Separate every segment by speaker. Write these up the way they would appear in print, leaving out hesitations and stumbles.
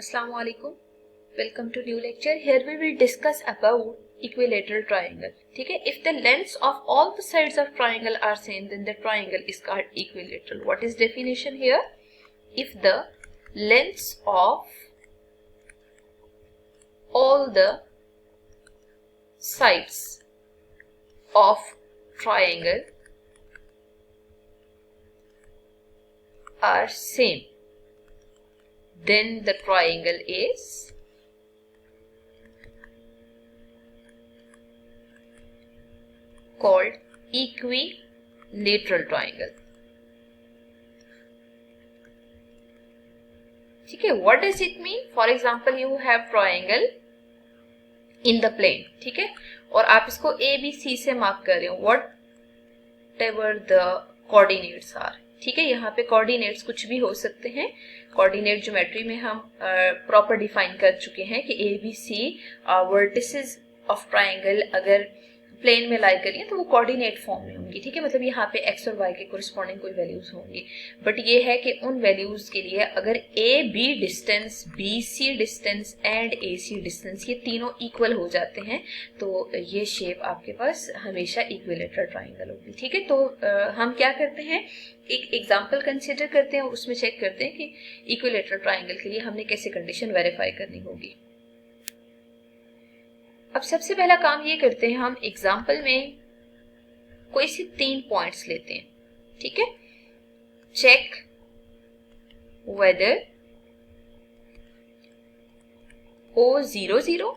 Speaker 1: Assalamu alaikum. Welcome to new lecture. Here we will discuss about equilateral triangle. ठीक है? If the lengths of all the sides of triangle are same, then the triangle is called equilateral. What is definition here? If the lengths of all the sides of triangle are same, then the triangle is called equilateral triangle. ठीक है? What does it mean? For example, you have triangle in the plane. ठीक है? और आप इसको A, B, C से mark कर रहे हो. Whatever the coordinates are. ठीक है? यहाँ पे कोऑर्डिनेट्स कुछ भी हो सकते हैं. कोऑर्डिनेट ज्योमेट्री में हम प्रॉपर डिफाइन कर चुके हैं कि A B C vertices of triangle अगर प्लेन में लाई करिए तो वो कोऑर्डिनेट फॉर्म में होंगी. ठीक है? मतलब यहाँ पे एक्स और वाई के कोरिस्पॉन्डिंग कोई वैल्यूज होंगी. बट ये है कि उन वैल्यूज के लिए अगर A B distance, B C distance and A C distance ये तीनों इक्वल हो जाते हैं तो ये शेप आपके पास हमेशा इक्विलेटरल ट्राइंगल होगी. ठीक है? तो हम क्या करते हैं, एक एग्जाम्पल कंसिडर करते हैं और उसमें चेक करते हैं कि इक्विलेटरल ट्राइंगल के लिए हमने कैसे कंडीशन वेरीफाई करनी होगी. अब सबसे पहला काम ये करते हैं, हम एग्जाम्पल में कोई से 3 पॉइंट्स लेते हैं. ठीक है? चेक वेदर O00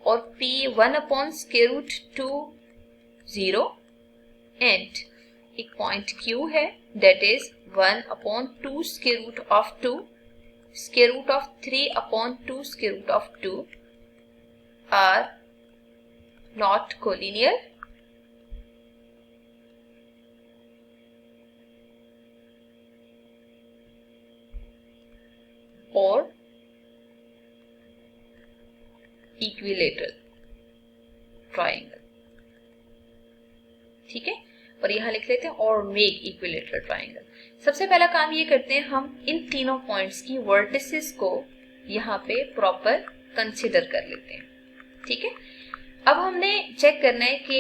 Speaker 1: और P1/√2 0 एंड एक पॉइंट Q है that is 1/2√2 √3/2 are not collinear or equilateral triangle. ठीक है? और यहां लिख लेते हैं और मेक इक्विलेटरल ट्राइंगल. सबसे पहला काम ये करते हैं, हम इन तीनों पॉइंट्स की वर्टिसेस को यहाँ पे प्रॉपर कंसिडर कर लेते हैं. ठीक है? अब हमने चेक करना है कि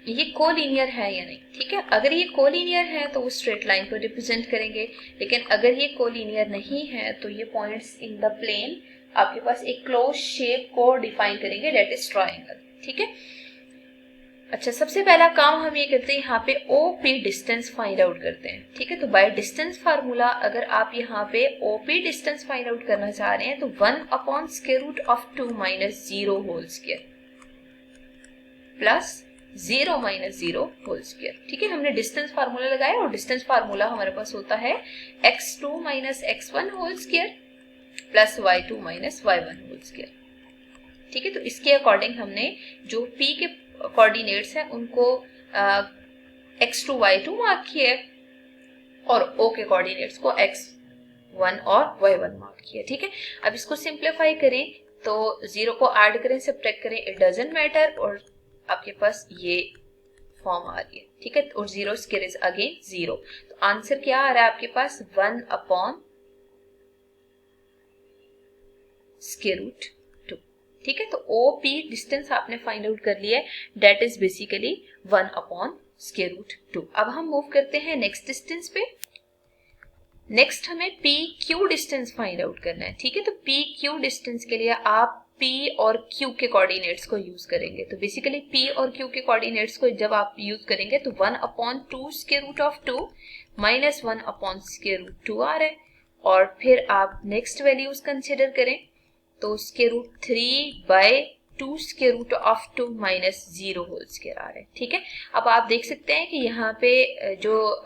Speaker 1: ये कोलिनियर है या नहीं. ठीक है? अगर ये कोलिनियर है तो वो स्ट्रेट लाइन को रिप्रेजेंट करेंगे, लेकिन अगर ये कोलिनियर नहीं है तो ये पॉइंट्स इन द प्लेन आपके पास एक क्लोज शेप को डिफाइन करेंगे दैट इज ट्राइंगल. ठीक है? अच्छा, सबसे पहला काम हम ये करते हैं, यहाँ पे OP डिस्टेंस फाइंड आउट करते हैं. ठीक है? तो बाय डिस्टेंस फार्मूला अगर आप यहाँ पे OP डिस्टेंस फाइंड आउट करना चाह रहे हैं तो 1/√2 - 0 whole square plus 0 - 0 whole square. ठीक है? हमने डिस्टेंस फार्मूला लगाया और डिस्टेंस फार्मूला हमारे पास होता है x2 - x1 whole square plus y2 - y1 whole square. ठीक है? तो इसके अकॉर्डिंग हमने जो P के कोऑर्डिनेट्स हैं उनको x2 y2 मार्क किया है और O के कोऑर्डिनेट्स को x1 और y1 मार्क किया. ठीक है? अब इसको सिंप्लीफाई करें तो 0 को ऐड करें, सब्ट्रैक्ट करें, इट डजंट मैटर और आपके पास ये फॉर्म आ रही है. ठीक है? और 0 स्क्वायर इज अगेन 0. तो आंसर क्या आ रहा है आपके पास 1/√2. ठीक है? तो OP डिस्टेंस आपने फाइंड आउट कर लिया है दैट इज बेसिकली 1/√2. अब हम मूव करते हैं नेक्स्ट डिस्टेंस पे. नेक्स्ट हमें PQ डिस्टेंस फाइंड आउट करना है. ठीक है? तो PQ डिस्टेंस के लिए आप P और Q के कोऑर्डिनेट्स को यूज करेंगे. तो बेसिकली P और Q के कोऑर्डिनेट्स को जब आप यूज करेंगे तो 1/2 माइनस 1/√2 आ रहा है और फिर आप नेक्स्ट वैल्यूज कंसिडर करें तो √3/2 माइनस 0 होल स्क्वायर आ रहा है. ठीक है? अब आप देख सकते हैं कि यहाँ पे जो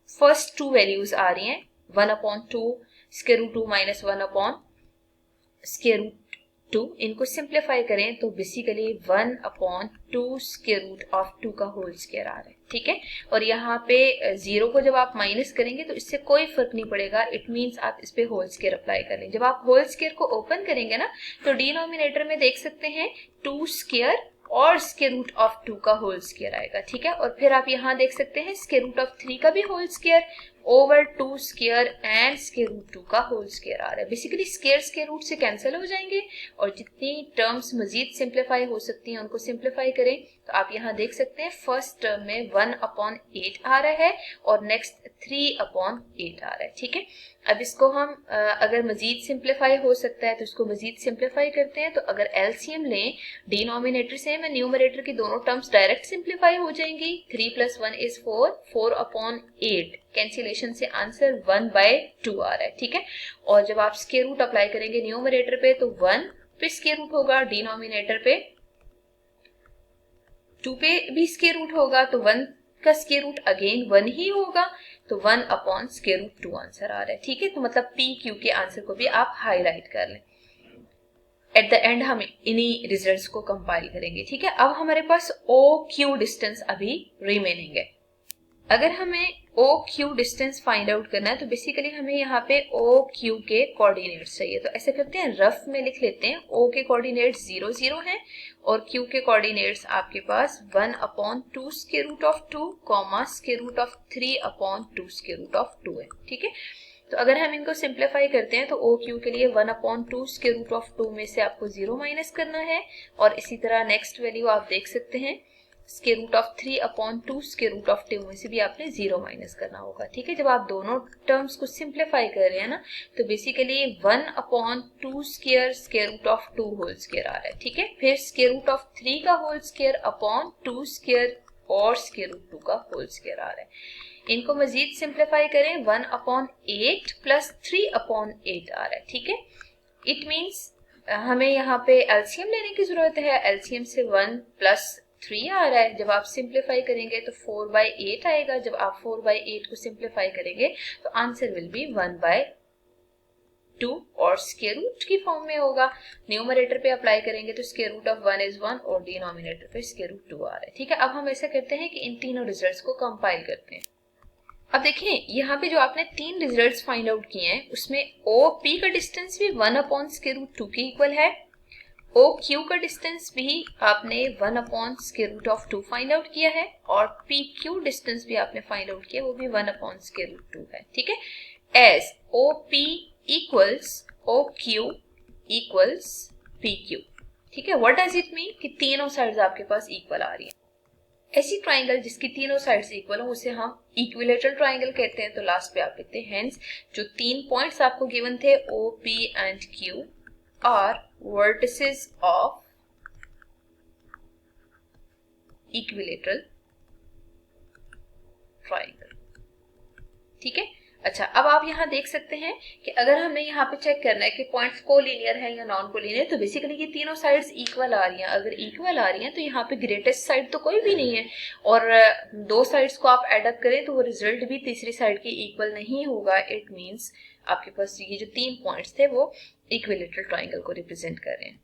Speaker 1: फर्स्ट 2 वैल्यूज आ रही हैं 1/2 माइनस 1/2, इनको सिंप्लीफाई करें तो बेसिकली 1/2 का होल स्क्वायर आ रहा है. ठीक है? और यहाँ पे 0 को जब आप माइनस करेंगे तो इससे कोई फर्क नहीं पड़ेगा. इट मीन्स आप इस पे होल स्क्वायर अप्लाई कर लें. जब आप होल स्क्वायर को ओपन करेंगे ना तो डिनोमिनेटर में देख सकते हैं 2 स्क्वायर और √2 का होल स्क्वायर आएगा. ठीक है? और फिर आप यहाँ देख सकते हैं √3 का भी whole square over 2 square and square root 2 का होल स्क्वायर आ रहा है। बेसिकली स्क्वायर रूट से कैंसिल हो जाएंगे और जितनी टर्म्स मजीद सिंप्लीफाई हो सकती हैं उनको सिंप्लीफाई करें। तो आप यहाँ देख सकते हैं फर्स्ट टर्म में 1/8 आ रहा है और नेक्स्ट 3/8 आ रहा है। ठीक है, अब इसको हम अगर मजीद सिंप्लीफाई हो सकता है तो इसको मजीद सिंप्लीफाई करते हैं। तो अगर एलसीएम लें, डिनोमिनेटर सेम है, न्यूमरेटर की दोनों टर्म्स डायरेक्ट सिंप्लीफाई हो जाएंगी। 3 + 1 = 4, 4/8 कैंसिलेशन से आंसर 1/2 आ रहा है। ठीक है, और जब आप स्क्वायर रूट अप्लाई करेंगे न्यूमरेटर पे तो 1 पे स्क्वायर रूट होगा, डिनोमिनेटर पे 2 पे भी स्क्वायर रूट होगा, तो 1 का स्क्वायर रूट अगेन 1 ही होगा, तो 1/√2 आंसर आ रहा है। ठीक है, तो मतलब पी क्यू के आंसर को भी आप हाईलाइट कर लें। एट द एंड हम इन्हीं रिजल्ट्स को कंपाइल करेंगे। ठीक है, अब हमारे पास ओ क्यू डिस्टेंस अभी रिमेनिंग है। अगर हमें O Q distance find out करना है तो बेसिकली हमें यहाँ पे ओ क्यू के कोऑर्डिनेट्स चाहिए। तो ऐसे करते हैं, रफ में लिख लेते हैं, ओ के कोऑर्डिनेट्स 0, 0 हैं और क्यू के कोऑर्डिनेट्स आपके पास 1/2 square root of 2, square root of 3/2 square root of 2 है। ठीक है, तो अगर हम इनको सिंप्लीफाई करते हैं तो ओ क्यू के लिए 1/2 स्क्वायर रूट ऑफ 2 में से आपको 0 माइनस करना है और इसी तरह नेक्स्ट वैल्यू आप देख सकते हैं square root of 3/2 square root of 2 में से भी आपने 0 माइनस करना होगा। ठीक है, जब आप दोनों टर्म्स को सिंप्लीफाई कर रहे हैं ना तो basically 1/2 square root of 2 whole square आ रहा है। ठीक है, फिर स्क्वायर रूट ऑफ 3 का होल स्क्वायर अपॉन 2 स्क्वायर और स्क्वायर रूट 2 का होल स्क्वायर आ रहा है। इनको मजीद सिंप्लीफाई करें, 1/8 प्लस 3/8 आ रहा है। ठीक है, इट मीन्स हमें यहाँ पे एलसीएम लेने की जरूरत है। एलसीएम से 1 + 3 आ रहा है। जब आप सिंप्लीफाई करेंगे तो 4/8 आएगा। जब आप 4/8 को सिंप्लीफाई करेंगे तो आंसर विल बी 1/2 और स्क्वायर रूट की फॉर्म में होगा। न्यूमरेटर पे अप्लाई करेंगे तो स्क्वायर रूट ऑफ 1 = 1 और डिनोमिनेटर पे स्क्वायर रूट 2 आ रहा है। ठीक है, अब हम ऐसा करते हैं कि इन तीनों रिजल्ट्स को कंपाइल करते हैं। अब देखिए यहाँ पे जो आपने 3 रिजल्ट्स फाइंड आउट किए हैं उसमें ओ पी का डिस्टेंस भी 1/√2 के इक्वल है। ओ क्यू का डिस्टेंस भी आपने 1/√2 फाइंड आउट किया है और पी क्यू डिस्टेंस भी आपने फाइंड आउट किया, वो भी 1/√2 है। ठीक है, as O P equals O Q equals P Q. ठीक है, व्हाट डज इट मीन कि तीनों साइड्स आपके पास इक्वल आ रही हैं। ऐसी ट्राइंगल जिसकी तीनों साइड्स इक्वल हो उसे हम इक्विलेटरल ट्राइंगल कहते हैं। तो लास्ट पे आप लिखते हैं, हेंस जो 3 पॉइंट्स आपको गिवन थे O P and Q are vertices of equilateral triangle. ठीक है, अच्छा, अब आप यहाँ देख सकते हैं कि अगर हमें यहाँ पे चेक करना है कि पॉइंट्स कोलिनियर है या नॉन कोलिनियर, तो बेसिकली ये तीनों साइड्स इक्वल आ रही हैं। अगर इक्वल आ रही हैं तो यहाँ पे ग्रेटेस्ट साइड तो कोई भी नहीं है और 2 साइड्स को आप एड अप करें तो वो रिजल्ट भी तीसरी साइड की इक्वल नहीं होगा। इट मीन्स आपके पास ये जो 3 पॉइंट्स थे वो इक्विलेटरल ट्राइंगल को रिप्रेजेंट कर रहे हैं।